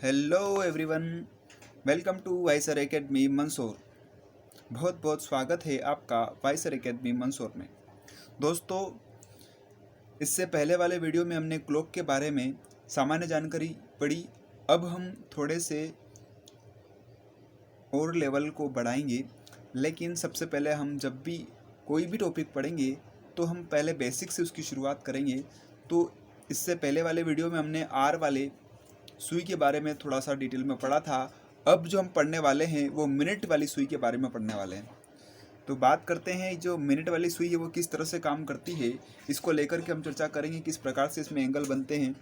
Hello everyone, welcome to Wiser academy Mansoor. बहुत बहुत स्वागत है आपका वाइसर एकेडमी मंसूर में। दोस्तों, इससे पहले वाले वीडियो में हमने क्लॉक के बारे में सामान्य जानकारी पढ़ी। अब हम थोड़े से और लेवल को बढ़ाएंगे, लेकिन सबसे पहले हम जब भी कोई भी टॉपिक पढ़ेंगे तो हम पहले बेसिक से उसकी शुरुआत करेंगे। तो इससे पहले वाले वीडियो में हमने आर वाले सुई के बारे में थोड़ा सा डिटेल में पढ़ा था। अब जो हम पढ़ने वाले हैं वो मिनट वाली सुई के बारे में पढ़ने वाले हैं। तो बात करते हैं जो मिनट वाली सुई है वो किस तरह से काम करती है, इसको लेकर के हम चर्चा करेंगे किस प्रकार से इसमें एंगल बनते हैं।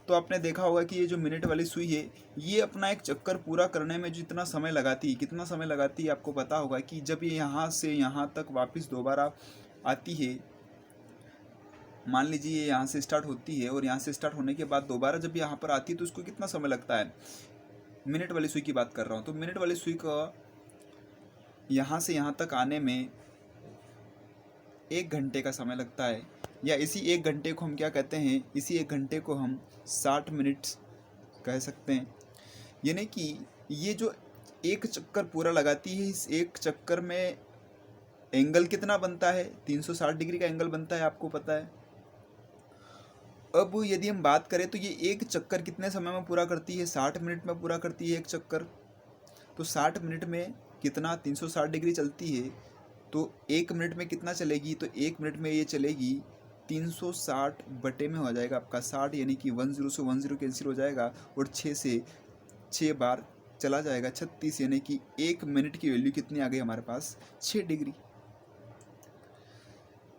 तो आपने देखा होगा कि ये जो मिनट वाली सुई है ये अपना एक चक्कर पूरा करने में जितना समय लगाती है, कितना समय लगाती है आपको पता होगा कि जब ये यहाँ से यहाँ तक वापस दोबारा आती है, मान लीजिए यहाँ से स्टार्ट होती है और यहाँ से स्टार्ट होने के बाद दोबारा जब यहाँ पर आती है तो उसको कितना समय लगता है। मिनट वाली सुई की बात कर रहा हूँ। तो मिनट वाली सुई का यहाँ से यहाँ तक आने में 1 घंटे का समय लगता है, या इसी 1 घंटे को हम क्या कहते हैं, इसी 1 घंटे को हम 60 मिनट कह सकते हैं। यानी कि ये जो एक चक्कर पूरा लगाती है, इस एक चक्कर में एंगल कितना बनता है, 360 डिग्री का एंगल बनता है, आपको पता है। अब यदि हम बात करें तो ये एक चक्कर कितने समय में पूरा करती है, 60 मिनट में पूरा करती है एक चक्कर। तो 60 मिनट में कितना, 360 डिग्री चलती है, तो 1 मिनट में कितना चलेगी, तो 1 मिनट में ये चलेगी 360 बटे में हो जाएगा आपका 60, यानी कि 10 से 10 कैंसिल हो जाएगा और 6 से 6 बार चला जाएगा 36, यानी कि 1 मिनट की वैल्यू कितनी आ गई हमारे पास, 6 डिग्री।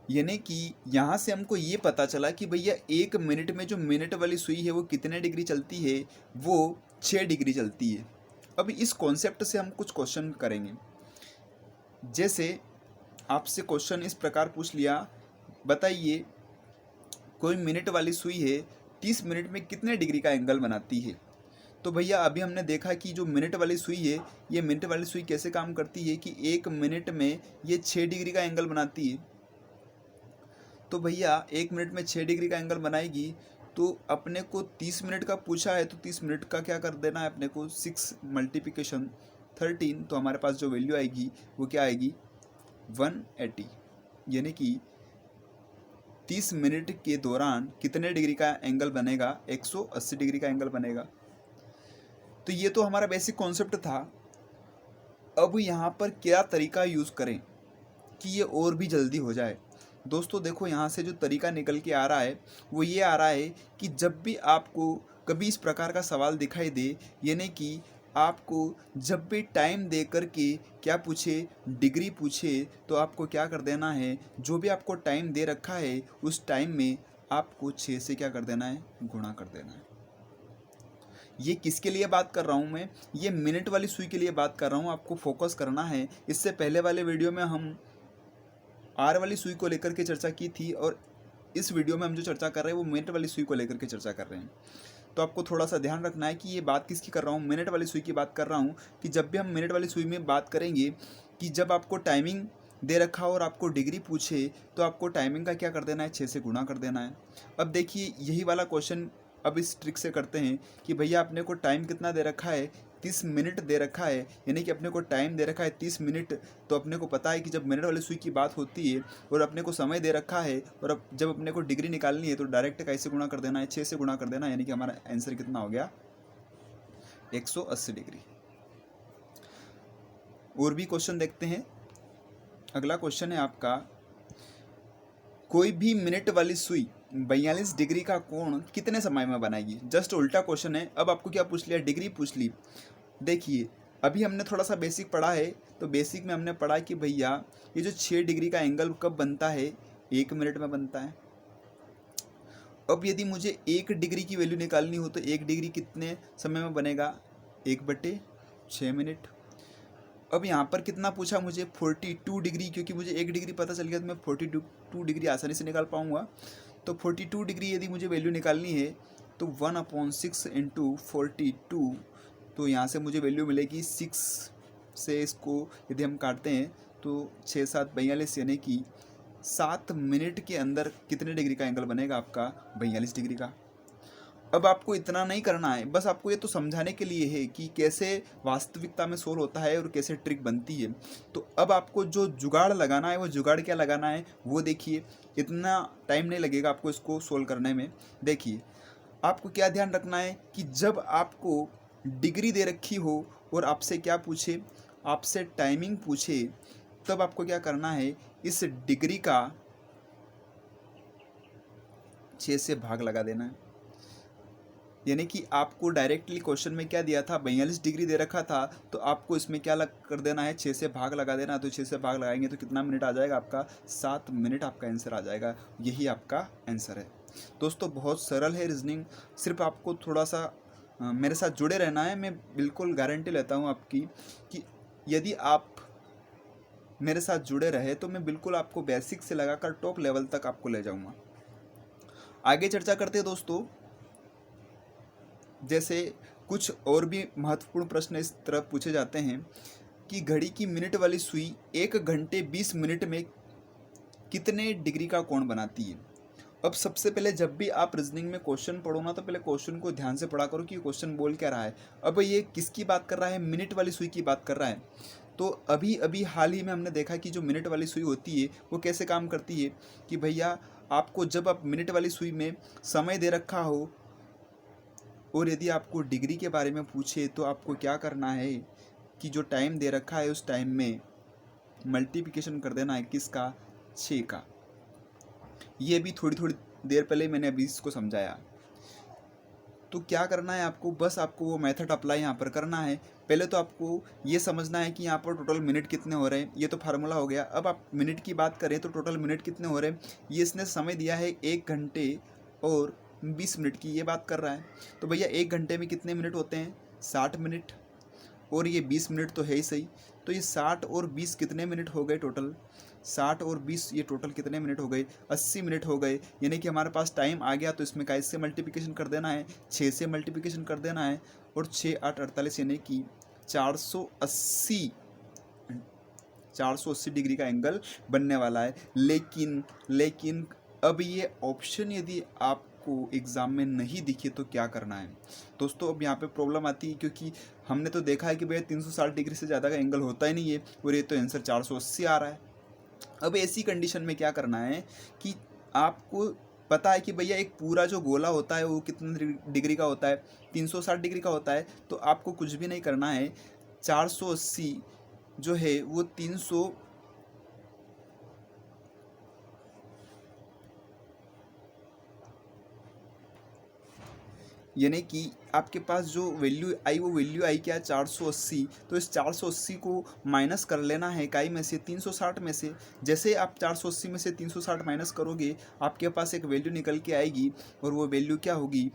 यानी कि यहाँ से हमको ये पता चला कि भैया 1 मिनट में जो मिनट वाली सुई है वो कितने डिग्री चलती है, वो 6 डिग्री चलती है। अब इस कॉन्सेप्ट से हम कुछ क्वेश्चन करेंगे। जैसे आपसे क्वेश्चन इस प्रकार पूछ लिया, बताइए कोई मिनट वाली सुई है 30 मिनट में कितने डिग्री का एंगल बनाती है। तो भैया अभी हमने देखा कि जो मिनट वाली सुई है, ये मिनट वाली सुई कैसे काम करती है कि 1 मिनट में ये 6 डिग्री का एंगल बनाती है। तो भैया 1 मिनट में 6 डिग्री का एंगल बनाएगी, तो अपने को 30 मिनट का पूछा है, तो 30 मिनट का क्या कर देना है अपने को, 6 मल्टीप्लिकेशन 13, तो हमारे पास जो वैल्यू आएगी वो क्या आएगी, 180। यानी कि 30 मिनट के दौरान कितने डिग्री का एंगल बनेगा, 180 डिग्री का एंगल बनेगा। तो ये तो हमारा बेसिक कॉन्सेप्ट था। अब यहाँ पर क्या तरीका यूज़ करें कि ये और भी जल्दी हो जाए। दोस्तों देखो, यहाँ से जो तरीका निकल के आ रहा है वो ये आ रहा है कि जब भी आपको कभी इस प्रकार का सवाल दिखाई दे, यानी कि आपको जब भी टाइम दे कर के क्या पूछे, डिग्री पूछे, तो आपको क्या कर देना है, जो भी आपको टाइम दे रखा है उस टाइम में आपको 6 से क्या कर देना है, गुणा कर देना है। ये किसके लिए बात कर रहा हूँ मैं, ये मिनट वाली सुई के लिए बात कर रहा हूँ, आपको फोकस करना है। इससे पहले वाले वीडियो में हम आर वाली सुई को लेकर के चर्चा की थी, और इस वीडियो में हम जो चर्चा कर रहे हैं वो मिनट वाली सुई को लेकर के चर्चा कर रहे हैं। तो आपको थोड़ा सा ध्यान रखना है कि ये बात किसकी कर रहा हूँ, मिनट वाली सुई की बात कर रहा हूँ। कि जब भी हम मिनट वाली सुई में बात करेंगे कि जब आपको टाइमिंग दे रखा हो और आपको डिग्री पूछे, तो आपको टाइमिंग का क्या कर देना है, 6 से गुणा कर देना है। अब देखिए यही वाला क्वेश्चन अब इस ट्रिक से करते हैं कि भैया अपने को टाइम कितना दे रखा है, 30 मिनट दे रखा है, यानी कि अपने को टाइम दे रखा है 30 मिनट। तो अपने को पता है कि जब मिनट वाली सुई की बात होती है और अपने को समय दे रखा है, और अब जब अपने को डिग्री निकालनी है तो डायरेक्ट कैसे गुणा कर देना है, 6 से गुणा कर देना है। यानी कि हमारा आंसर कितना हो गया, 180 डिग्री। और भी क्वेश्चन देखते हैं। अगला क्वेश्चन है आपका, कोई भी मिनट वाली सुई 42 डिग्री का कोण कितने समय में बनाएगी। जस्ट उल्टा क्वेश्चन है। अब आपको क्या पूछ लिया, डिग्री पूछ ली। देखिए अभी हमने थोड़ा सा बेसिक पढ़ा है, तो बेसिक में हमने पढ़ा कि भैया ये जो 6 डिग्री का एंगल कब बनता है, 1 मिनट में बनता है। अब यदि मुझे 1 डिग्री की वैल्यू निकालनी हो तो 1 डिग्री कितने समय में बनेगा, 1/6 मिनट। अब यहाँ पर कितना पूछा मुझे, 42 डिग्री, क्योंकि मुझे 1 डिग्री पता चल गया तो मैं 42 डिग्री आसानी से निकाल पाऊँगा। तो 42 डिग्री यदि मुझे वैल्यू निकालनी है तो 1/6 इंटू 42, तो यहाँ से मुझे वैल्यू मिलेगी 6 से, इसको यदि हम काटते हैं तो 6 7 42, यानी कि 7 मिनट के अंदर कितने डिग्री का एंगल बनेगा आपका, 42 डिग्री का। अब आपको इतना नहीं करना है, बस आपको ये तो समझाने के लिए है कि कैसे वास्तविकता में सोल्व होता है और कैसे ट्रिक बनती है। तो अब आपको जो जुगाड़ लगाना है, वो जुगाड़ क्या लगाना है वो देखिए। इतना टाइम नहीं लगेगा आपको इसको सोल्व करने में। देखिए, आपको क्या ध्यान रखना है कि जब आपको डिग्री दे रखी हो और आपसे क्या पूछे, आपसे टाइमिंग पूछे, तब आपको क्या करना है, इस डिग्री का 6 से भाग लगा देना है। यानी कि आपको डायरेक्टली क्वेश्चन में क्या दिया था, 42 डिग्री दे रखा था, तो आपको इसमें क्या लग कर देना है, 6 से भाग लगा देना है। तो 6 से भाग लगाएंगे तो कितना मिनट आ जाएगा आपका, 7 मिनट आपका आंसर आ जाएगा। यही आपका आंसर है दोस्तों। बहुत सरल है रीजनिंग, सिर्फ आपको थोड़ा सा मेरे साथ जुड़े रहना है। मैं बिल्कुल गारंटी लेता हूँ आपकी कि यदि आप मेरे साथ जुड़े रहे तो मैं बिल्कुल आपको बेसिक से लगाकर टॉप लेवल तक आपको ले जाऊँगा। आगे चर्चा करते हैं दोस्तों। जैसे कुछ और भी महत्वपूर्ण प्रश्न इस तरह पूछे जाते हैं कि घड़ी की मिनट वाली सुई 1 घंटे 20 मिनट में कितने डिग्री का कोण बनाती है। अब सबसे पहले जब भी आप रीजनिंग में क्वेश्चन पढ़ो ना, तो पहले क्वेश्चन को ध्यान से पढ़ा करो कि क्वेश्चन बोल क्या रहा है। अब ये किसकी बात कर रहा है, मिनट वाली सुई की बात कर रहा है। तो अभी अभी हाल ही में हमने देखा कि जो मिनट वाली सुई होती है वो कैसे काम करती है कि भैया, आपको जब आप मिनट वाली सुई में समय दे रखा हो और यदि आपको डिग्री के बारे में पूछे, तो आपको क्या करना है कि जो टाइम दे रखा है उस टाइम में मल्टीप्लिकेशन कर देना है किसका, 6 का। ये भी थोड़ी थोड़ी देर पहले मैंने अभी इसको समझाया। तो क्या करना है आपको, बस आपको वो मेथड अप्लाई यहाँ पर करना है। पहले तो आपको ये समझना है कि यहाँ पर टोटल मिनट कितने हो रहे हैं, ये तो फार्मूला हो गया। अब आप मिनट की बात करें तो टोटल मिनट कितने हो रहे हैं, ये इसने समय दिया है 1 घंटे और 20 मिनट की, ये बात कर रहा है। तो भैया 1 घंटे में कितने मिनट होते हैं, 60 मिनट, और ये 20 मिनट तो है ही सही। तो ये 60 और 20 कितने मिनट हो गए टोटल, 60 और 20 ये टोटल कितने मिनट हो गए, 80 मिनट हो गए। यानी कि हमारे पास टाइम आ गया। तो इसमें का इससे मल्टीप्लिकेशन कर देना है, 6 से मल्टीप्लिकेशन कर देना है, और 6 8 48 यानी कि 480 480 डिग्री का एंगल बनने वाला है। लेकिन अब ये ऑप्शन यदि आपको एग्ज़ाम में नहीं दिखे तो क्या करना है दोस्तों। अब यहाँ पे प्रॉब्लम आती है, क्योंकि हमने तो देखा है कि भैया 360 डिग्री से ज़्यादा का एंगल होता ही नहीं है, और ये तो आंसर 480 आ रहा है। अब ऐसी कंडीशन में क्या करना है कि आपको पता है कि भैया एक पूरा जो गोला होता है वो कितने डिग्री का होता है, 360 डिग्री का होता है। तो आपको कुछ भी नहीं करना है, 480 जो है वो 300 यानी कि आपके पास जो वैल्यू आई वो वैल्यू आई क्या, 480। तो इस 480 को माइनस कर लेना है इकाई में से, 360 में से। जैसे आप 480 में से 360 माइनस करोगे, आपके पास एक वैल्यू निकल के आएगी, और वो वैल्यू क्या होगी,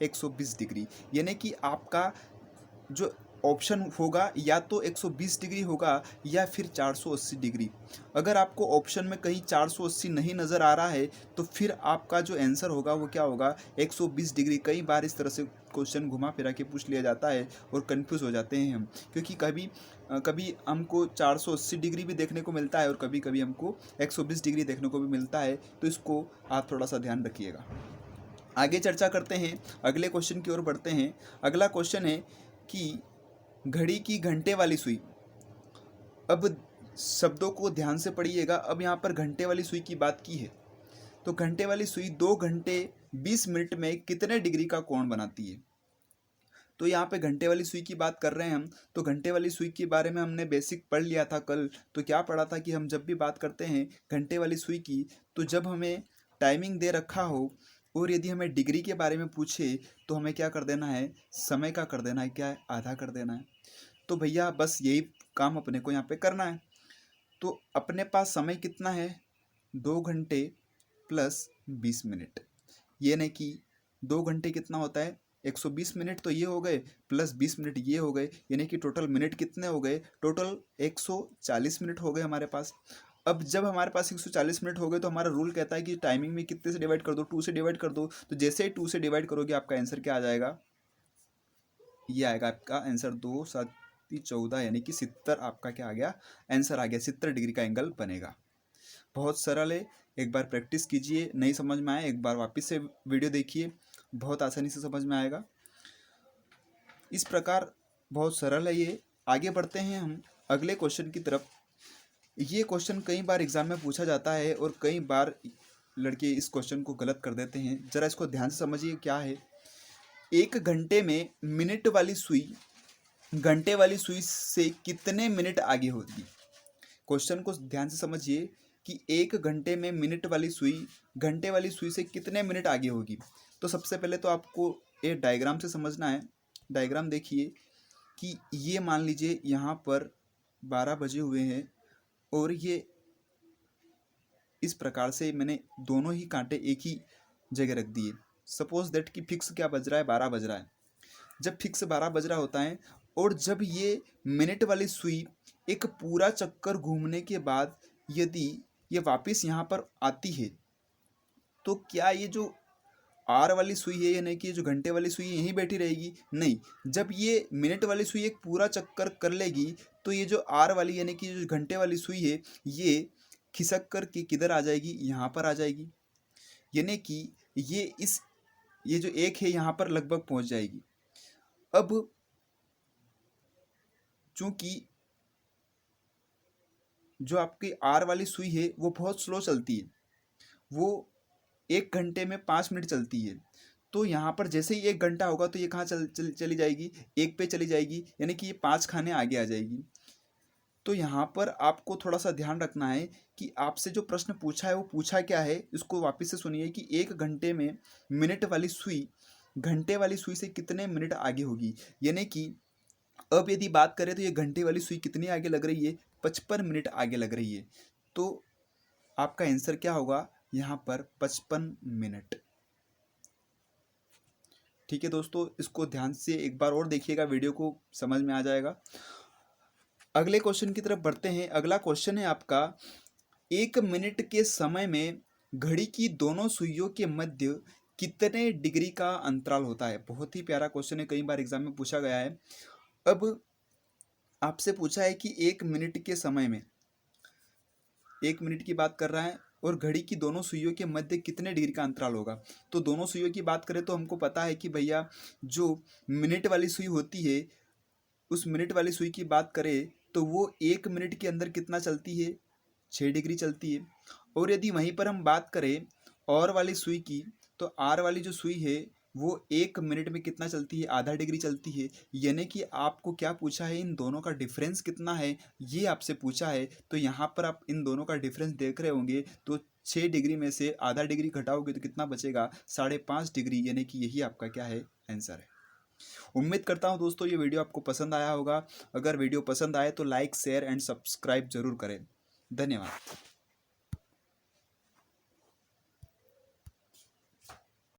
120 डिग्री। यानी कि आपका जो ऑप्शन होगा या तो 120 डिग्री होगा या फिर 480 डिग्री। अगर आपको ऑप्शन में कहीं 480 नहीं नज़र आ रहा है, तो फिर आपका जो आंसर होगा वो क्या होगा, 120 डिग्री। कई बार इस तरह से क्वेश्चन घुमा फिरा के पूछ लिया जाता है और कंफ्यूज हो जाते हैं हम, क्योंकि कभी कभी हमको 480 डिग्री भी देखने को मिलता है और कभी कभी हमको 120 डिग्री देखने को भी मिलता है। तो इसको आप थोड़ा सा ध्यान रखिएगा। आगे चर्चा करते हैं, अगले क्वेश्चन की ओर बढ़ते हैं। अगला क्वेश्चन है कि घड़ी की घंटे वाली सुई। अब शब्दों को ध्यान से पढ़िएगा। अब यहाँ पर घंटे वाली सुई की बात की है, तो घंटे वाली सुई 2 घंटे 20 मिनट में कितने डिग्री का कोण बनाती है। तो यहाँ पे घंटे वाली सुई की बात कर रहे हैं हम। तो घंटे वाली सुई के बारे में हमने बेसिक पढ़ लिया था कल। तो क्या पढ़ा था कि हम जब भी बात करते हैं घंटे वाली सुई की, तो जब हमें टाइमिंग दे रखा हो और यदि हमें डिग्री के बारे में पूछे, तो हमें क्या कर देना है, समय का कर देना है, क्या है, आधा कर देना है। तो भैया बस यही काम अपने को यहाँ पे करना है। तो अपने पास समय कितना है, 2 घंटे प्लस 20 मिनट। ये नहीं कि 2 घंटे कितना होता है, 120 मिनट, तो ये हो गए, प्लस 20 मिनट ये हो गए, यानी कि टोटल मिनट कितने हो गए, टोटल 140 मिनट हो गए हमारे पास। अब जब हमारे पास 140 मिनट हो गए, तो हमारा रूल कहता है कि टाइमिंग में कितने से डिवाइड कर दो, 2 से डिवाइड कर दो। तो जैसे ही 2 से डिवाइड करोगे, आपका आंसर क्या आ जाएगा, ये आएगा आपका आंसर 2 7 14, यानी कि 70 आपका क्या आ गया, आंसर आ गया। 70 डिग्री का एंगल बनेगा। बहुत सरल है, एक बार प्रैक्टिस कीजिए। नहीं समझ में आए एक बार वापस से वीडियो देखिए, बहुत आसानी से समझ में आएगा। इस प्रकार बहुत सरल है ये। आगे बढ़ते हैं हम अगले क्वेश्चन की तरफ। ये क्वेश्चन कई बार एग्जाम में पूछा जाता है और कई बार लड़के इस क्वेश्चन को गलत कर देते हैं। जरा इसको ध्यान से समझिए क्या है। 1 घंटे में मिनट वाली सुई घंटे वाली सुई से कितने मिनट आगे होगी। क्वेश्चन को ध्यान से समझिए कि 1 घंटे में मिनट वाली सुई घंटे वाली सुई से कितने मिनट आगे होगी। तो सबसे पहले तो आपको ये डायग्राम से समझना है। डायग्राम देखिए कि ये मान लीजिए यहाँ पर 12 बजे हुए हैं और ये इस प्रकार से मैंने दोनों ही कांटे एक ही जगह रख दिए। सपोज दैट कि फिक्स क्या बज रहा है, 12 बज रहा है। जब फिक्स 12 बज रहा होता है और जब ये मिनट वाली सुई एक पूरा चक्कर घूमने के बाद यदि ये वापस यहाँ पर आती है तो क्या ये जो आर वाली सुई है यानी कि जो घंटे वाली सुई है यहीं बैठी रहेगी? नहीं, जब ये मिनट वाली सुई एक पूरा चक्कर कर लेगी तो ये जो आर वाली यानी कि जो घंटे वाली सुई है ये खिसक कर के किधर आ जाएगी, यहाँ पर आ जाएगी। यानी कि ये जो एक है यहाँ पर लगभग पहुँच जाएगी। अब चूंकि जो आपकी आर वाली सुई है वो बहुत स्लो चलती है, वो 1 घंटे में 5 मिनट चलती है। तो यहाँ पर जैसे ही 1 घंटा होगा तो ये कहाँ चली जाएगी, 1 पे चली जाएगी, यानी कि ये 5 खाने आगे आ जाएगी। तो यहाँ पर आपको थोड़ा सा ध्यान रखना है कि आपसे जो प्रश्न पूछा है वो पूछा क्या है। इसको वापस से सुनिए कि 1 घंटे में मिनट वाली सुई घंटे वाली सुई से कितने मिनट आगे होगी। यानी कि अब यदि बात करें तो ये घंटे वाली सुई कितनी आगे लग रही है, 55 मिनट आगे लग रही है। तो आपका आंसर क्या होगा यहाँ पर, 55 मिनट। ठीक है दोस्तों, इसको ध्यान से एक बार और देखिएगा, वीडियो को समझ में आ जाएगा। अगले क्वेश्चन की तरफ बढ़ते हैं। अगला क्वेश्चन है आपका, 1 मिनट के समय में घड़ी की दोनों सुइयों के मध्य कितने डिग्री का अंतराल होता है। बहुत ही प्यारा क्वेश्चन है, कई बार एग्जाम में पूछा गया है। अब आपसे पूछा है कि 1 मिनट के समय में, 1 मिनट की बात कर रहा है और घड़ी की दोनों सुइयों के मध्य कितने डिग्री का अंतराल होगा। तो दोनों सुइयों की बात करें तो हमको पता है कि भैया जो मिनट वाली सुई होती है उस मिनट वाली सुई की बात करें तो वो 1 मिनट के अंदर कितना चलती है, 6 डिग्री चलती है। और यदि वहीं पर हम बात करें और वाली सुई की तो आर वाली जो सुई है वो 1 मिनट में कितना चलती है, आधा डिग्री चलती है। यानी कि आपको क्या पूछा है, इन दोनों का डिफरेंस कितना है ये आपसे पूछा है। तो यहाँ पर आप इन दोनों का डिफरेंस देख रहे होंगे तो 6 डिग्री में से आधा डिग्री घटाओगे तो कितना बचेगा, 5.5 डिग्री। यानी कि यही आपका क्या है, आंसर है। उम्मीद करता हूँ दोस्तों ये वीडियो आपको पसंद आया होगा। अगर वीडियो पसंद आए तो लाइक शेयर एंड सब्सक्राइब जरूर करें। धन्यवाद।